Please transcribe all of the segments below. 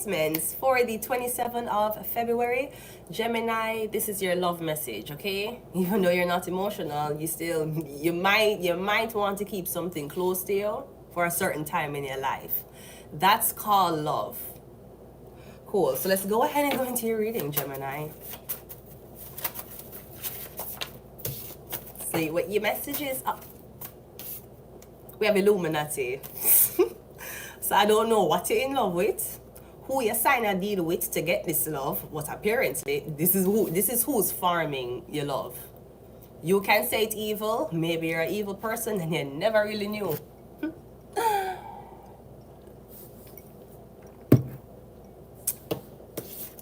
For the 27th of February, Gemini, this is your love message, okay? Even though you're not emotional, you might want to keep something close to you for a certain time in your life. That's called love. Cool. So let's go ahead and go into your reading, Gemini. See what your message is. We have Illuminati. So I don't know what you're in love with, who you sign a deal with to get this love, but apparently this is who's farming your love. You can say it's evil, maybe you're an evil person and you never really knew.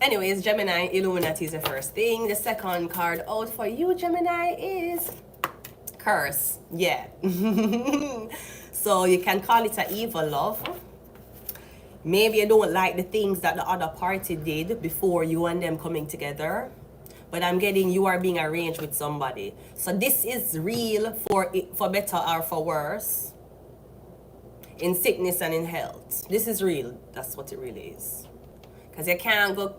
Anyways, Gemini, Illuminati is the first thing. The second card out for you, Gemini, is curse. Yeah. So you can call it an evil love. Maybe you don't like the things that the other party did before you and them coming together. But I'm getting you are being arranged with somebody. So this is real for better or for worse. In sickness and in health. This is real. That's what it really is. Because you can't go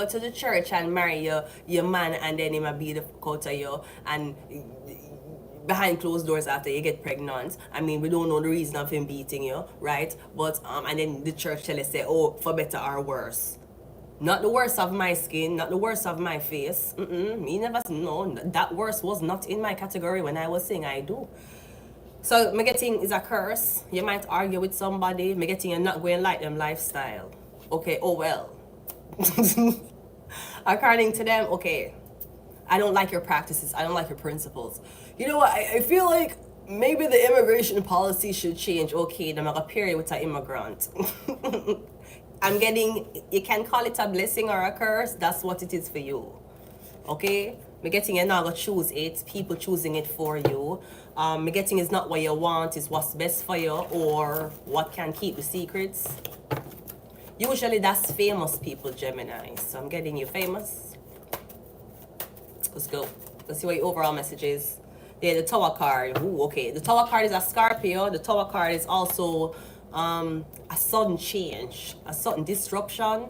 to the church and marry your man and then he might beat the fuck out of you and behind closed doors after you get pregnant. I mean, we don't know the reason of him beating you, right? But and then the church tell you say, oh, for better or worse. Not the worst of my skin, not the worst of my face. Me never know. That worst was not in my category when I was saying I do. So me getting is a curse. You might argue with somebody. Me getting you're not going to like them lifestyle. Okay, oh well. According to them, okay, I don't like your practices. I don't like your principles. You know what? I feel like maybe the immigration policy should change. Okay, then I'm going to pair you with an immigrant. I'm getting, you can call it a blessing or a curse. That's what it is for you. Okay? I'm getting you're not going to choose it. People choosing it for you. I'm getting it's not what you want. It's what's best for you or what can keep the secrets. Usually that's famous people, Gemini. So I'm getting you famous. Let's go. Let's see what your overall message is. Yeah, the Tower card. Ooh, okay. The Tower card is a Scorpio. The Tower card is also a sudden change, a sudden disruption.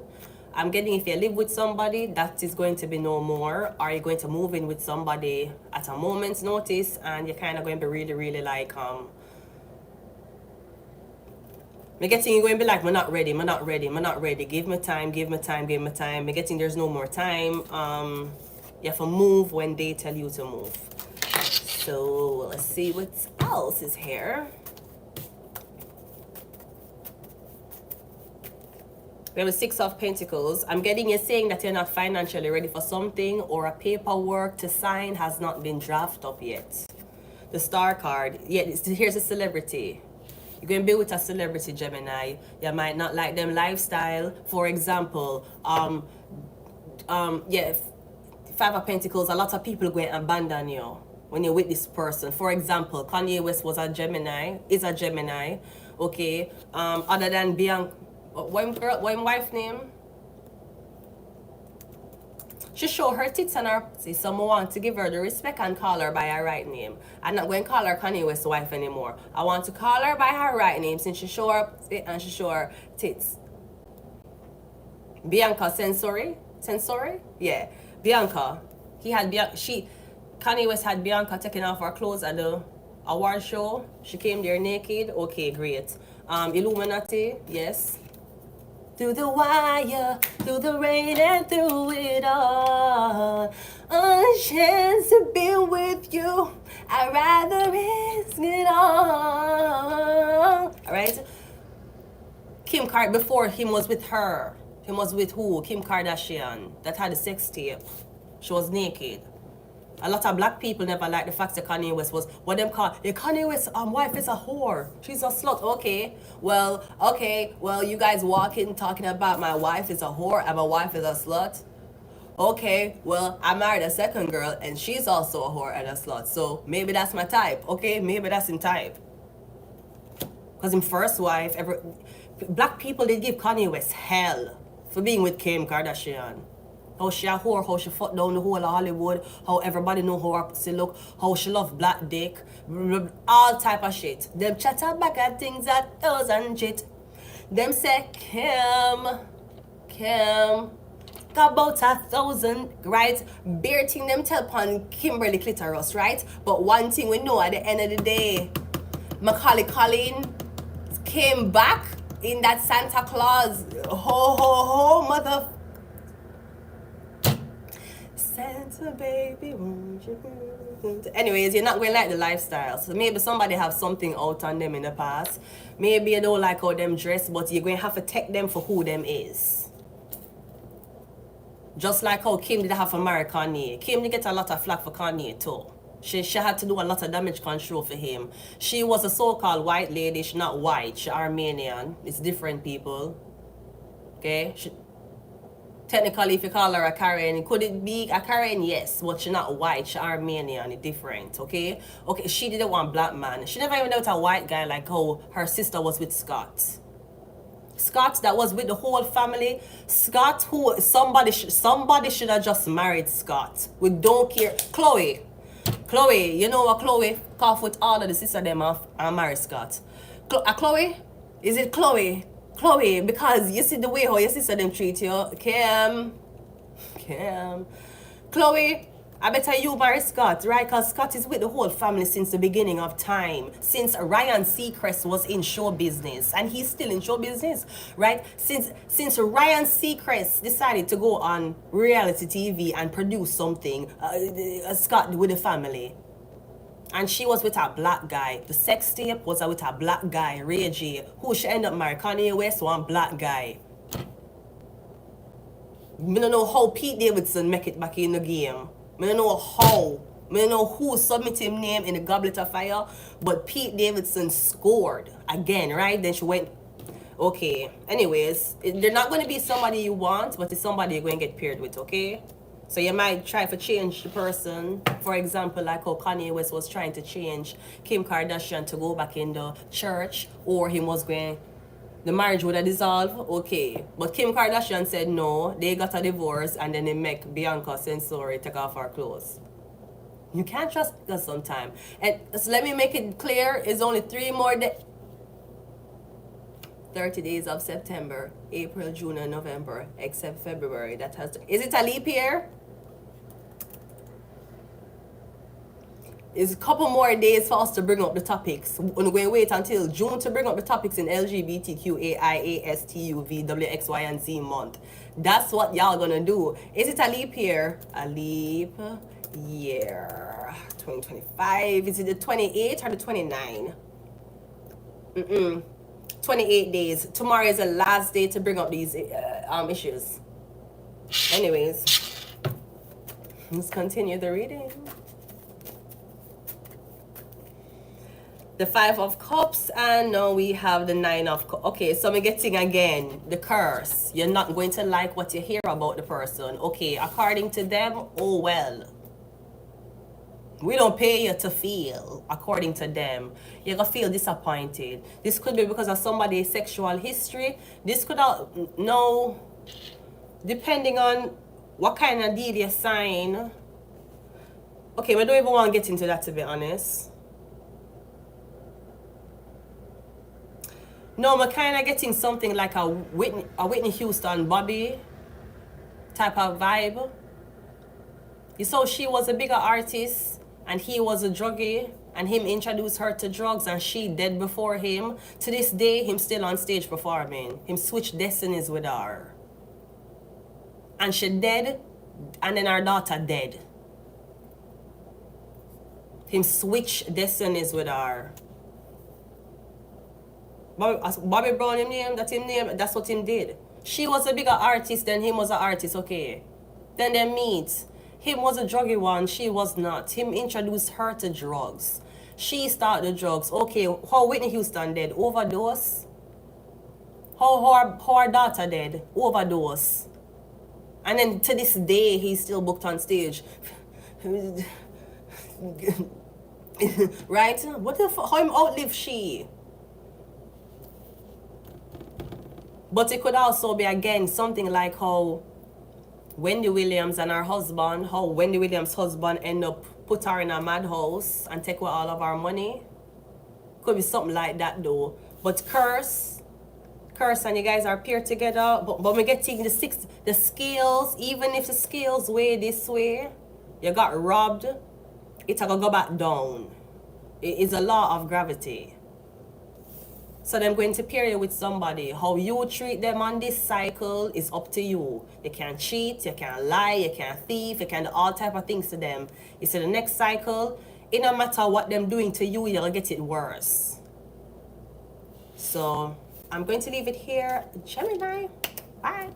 I'm getting if you live with somebody, that is going to be no more. Or you're going to move in with somebody at a moment's notice and you're kind of going to be really, really like, I'm getting you're going to be like, I'm not ready, I'm not ready, I'm not ready. Give me time, give me time, give me time. I'm getting there's no more time. You have to move when they tell you to move. So let's see what else is here. We have a Six of Pentacles. I'm getting you saying that you're not financially ready for something or a paperwork to sign has not been drafted up yet. The Star card. Yeah, here's a celebrity. You're going to be with a celebrity, Gemini. You might not like them lifestyle. For example, yeah, Five of Pentacles, a lot of people are going to abandon you when you're with this person. For example, Kanye West was a Gemini, is a Gemini, okay? Other than Bianca, what wife name? She show her tits and her pussy, so I want to give her the respect and call her by her right name. I'm not going to call her Kanye West's wife anymore. I want to call her by her right name since she show her pussy and she show her tits. Bianca Sensory? Yeah. Bianca. Kanye West had Bianca taking off her clothes at the award show. She came there naked. Okay, great. Illuminati, yes. Through the wire, through the rain and through it all. On a chance to be with you, I'd rather risk it all. Alright? Kim Kardashian, before him was with her. Him was with who? Kim Kardashian. That had a sex tape. She was naked. A lot of black people never liked the fact that Kanye West was what them call Kanye West's wife is a whore. She's a slut. Okay, well, you guys walking talking about my wife is a whore and my wife is a slut. Okay, well, I married a second girl and she's also a whore and a slut. So maybe that's my type. Okay, maybe that's in type. Because in first wife, black people did give Kanye West hell for being with Kim Kardashian. How she a whore, how she fucked down the whole of Hollywood, how everybody know how her pussy look, how she love black dick, all type of shit. Them chatter back at things that doesn't shit. Them say, Kim, got about 1,000, right? Bare thing them tell upon Kimberly clitoris, right? But one thing we know at the end of the day, Macaulay Culkin came back in that Santa Claus, ho, mother. Santa baby, won't you? Anyways, you're not going to like the lifestyle. So maybe somebody have something out on them in the past. Maybe you don't like how them dress, but you're going to have to take them for who them is. Just like how Kim did have to marry Kanye. Kim did get a lot of flack for Kanye too. She had to do a lot of damage control for him. She was a so-called white lady. She's not white. She's Armenian. It's different people. Okay? Technically, if you call her a Karen, could it be a Karen? Yes, but she's not white. She's Armenian. It's different, okay? Okay, she didn't want black man. She never even met a white guy like how her sister was with Scott. Scott, that was with the whole family. Scott, who somebody should have just married Scott. We don't care. Chloe, you know what Chloe? Cough with all of the sister them off and marry Scott. Chloe? Is it Chloe? Chloe, because you see the way how your sister them treat you. Kim. Chloe, I better you marry Scott, right? Because Scott is with the whole family since the beginning of time. Since Ryan Seacrest was in show business. And he's still in show business, right? Since Ryan Seacrest decided to go on reality TV and produce something, Scott with the family. And she was with a black guy. The sex tape was with a black guy, Ray J, who she ended up marrying Kanye West, one black guy. I don't know how Pete Davidson make it back in the game. I don't know how. I don't know who submitted his name in the Goblet of Fire, but Pete Davidson scored again, right? Then she went, okay. Anyways, they're not going to be somebody you want, but it's somebody you're going to get paired with, okay? So you might try to change the person. For example, like how Kanye West was trying to change Kim Kardashian to go back in the church, or he was going, the marriage would have dissolved, okay. But Kim Kardashian said no, they got a divorce, and then they make Bianca Censori take off her clothes. You can't trust us sometimes. And so let me make it clear, it's only 3 more days. 30 days of September, April, June, and November, except February. Is it a leap year? It's a couple more days for us to bring up the topics. We're going to wait until June to bring up the topics in LGBTQAIASTUVWXYZ month. That's what y'all going to do. Is it a leap year? A leap year. 2025. Is it the 28th or the 29th? 28 days. Tomorrow is the last day to bring up these issues. Anyways, let's continue the reading. The 5 of Cups, and now we have the 9 of Cups. Okay, so I'm getting again the curse. You're not going to like what you hear about the person. Okay, according to them, oh well. We don't pay you to feel, according to them. You're going to feel disappointed. This could be because of somebody's sexual history. This could no, depending on what kind of deed you sign. Okay, we don't even want to get into that, to be honest. No, I'm kind of getting something like a Whitney Houston, Bobby type of vibe. You saw she was a bigger artist and he was a druggie, and him introduced her to drugs and she dead before him. To this day, him still on stage performing. Him switched destinies with her. And she dead, and then her daughter dead. Him switched destinies with her. Bobby Brown, him name, that's what him did. She was a bigger artist than him was an artist, okay. Then they meet. Him was a druggy one, she was not. Him introduced her to drugs. She started the drugs. Okay, how Whitney Houston did? Overdose. How her daughter did? Overdose. And then to this day, he's still booked on stage. Right? What the fuck? How him outlive she? But it could also be, again, something like how Wendy Williams and her husband, how Wendy Williams' husband end up put her in a madhouse and take away all of our money. Could be something like that though. But curse curse and you guys are paired together, but we're getting the scales, even if the scales weigh this way, you got robbed, it's gonna go back down. It is a law of gravity. So them going to pair you with somebody. How you treat them on this cycle is up to you. You can cheat, you can lie, you can thief, you can do all type of things to them. You see the next cycle, it no matter what them doing to you, you'll get it worse. So I'm going to leave it here. Gemini, bye.